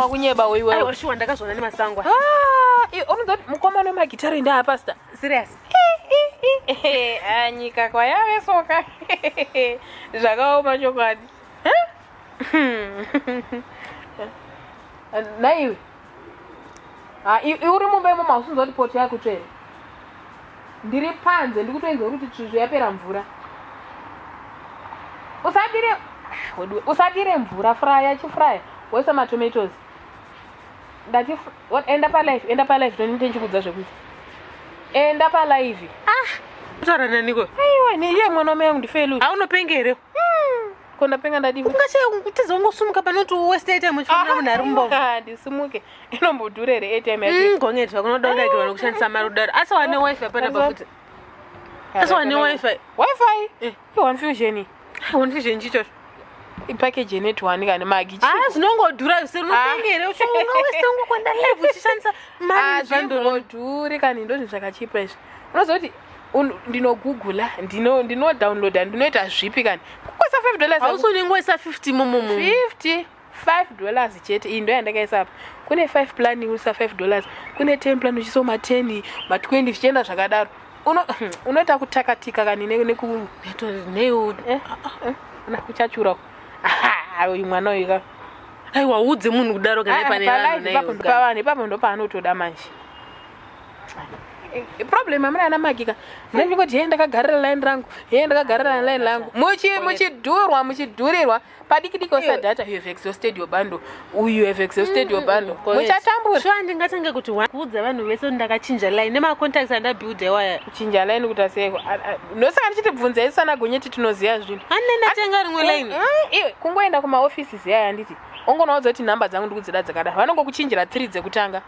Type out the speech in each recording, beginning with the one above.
wakunyeba wewe. Aiwa shuwa ndakazona nemasangwa. Unonzoti mukomana wemagitari ndeapasta. Serious. Nyika kwayave soka. Zvakaoma chokwadi. Naiwe. Uri mumba imomo usinzoti poti yako tsvere. Ndiri panze ndikutoenza kuti tsvizvo yapera mvura. Usadire mvura fraya chifraya. Woisa matomatoes. Ndati enda pa live ndonite nchikudza zvekuti. Enda pa live. Kutaura naniko. Aiwa niye mwana wangu ndifelu. Aunopengere. Kona penga ndadivu. Ungache kutedza ungosumuka panoti waste time uchifuna munhu ari mumba. Ndisimuke. Inombodhurere airtime yake. Ngonyetwa kunoda kudakirwa nokushandisa marudaro. Asi wane wifi pana pafuti. Asi wane wifi. Wifi? One Fusion. One Fusion chicho. Ipackage net one kana magi. Zvinongodhura zvese unopengere uchunga wese ungokwenda live uchishandisa mari zvinodhuri kana ndozvo zvakachipa izvi. Unozoti ndinogugula ndinodownloada ndinoita zvipi kana kukosa $5 ausonengoisa 50 momomo $55 chete. Iyi ndo yandakaisa apa. Kune 5 plan usa $5, kune 10 plan uchiisa ma10 ma20 zvichienda zvakadaro. Unoita kutakatika kani neyo kuchachura. Uyu mwana uyu aiwa udze munhu kudaro kana pane vanhu ipapo ndo paanotoda manje. Problem amuna ana magika. Ndingoti yenda kagarira line rangu. Muchidhurirwa padikidiko sa data you have exhausted your bundle. You have exhausted your bundle. Muchatambura. Sho ndingatanga kuti kuudza vanhu vese ndakachinja line nema contacts and build wire. Kuchinja line kuti aseko. Nosaka ndichitibvunza isana gonyeti tinoziya zvinhu. Anena tenga rimwe line. Iwe kungoenda kuma offices yaya nditi. Ungonaudza kuti namba dzangu ndikudzida dzakada. Vanongokuchinjira 3 dzekutanga.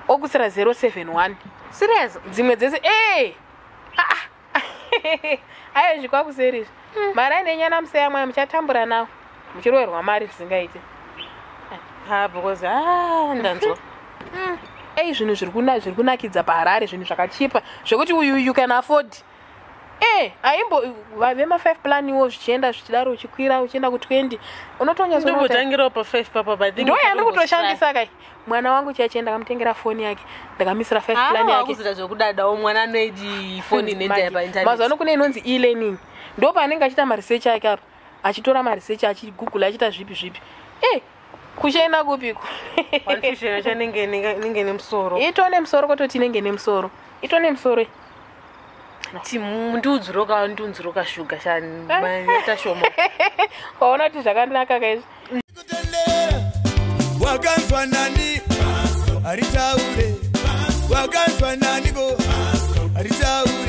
Okusira 071. Serious? Dzimwe dzese ayo zvikwakuseri izvi. Mari anenyana museya mwayo muchatambura nawo. Muchiroverwa mari zvisingaiti. Because ndanzwa. Zvinhu zviri kunakidza paHarare zvinhu zvakachipa zvekuti you can afford. Aimbo vema 5 plan wo zvichienda zvichidaro uchikwira uchienda ku20 unotonya zvo ndotangirawo pa 5 papa but ndo yandiri kutoshandisa kai. Mwana wangu chiachenda kamutengera phone yake ndakamisira 5 plan yake. Kuzita zvokudadawo mwana anoidi phone nenda pa internet. Mazano kune inonzi e-learning. Ndo paanenge achita ma research yake apa. Achitora ma research achigoogle achita zvipi. Kushenda kupiko. Wanfushena chanenge nemusoro. Itone musoro kototi nenge nemusoro. Itone musoro. Ndunzuroka shuga shani maneta shomo. Waona kuti zvakanaka kaizvi. Wakanzwa nani? Aritaure. Wakanzwa nani go? Aritaure.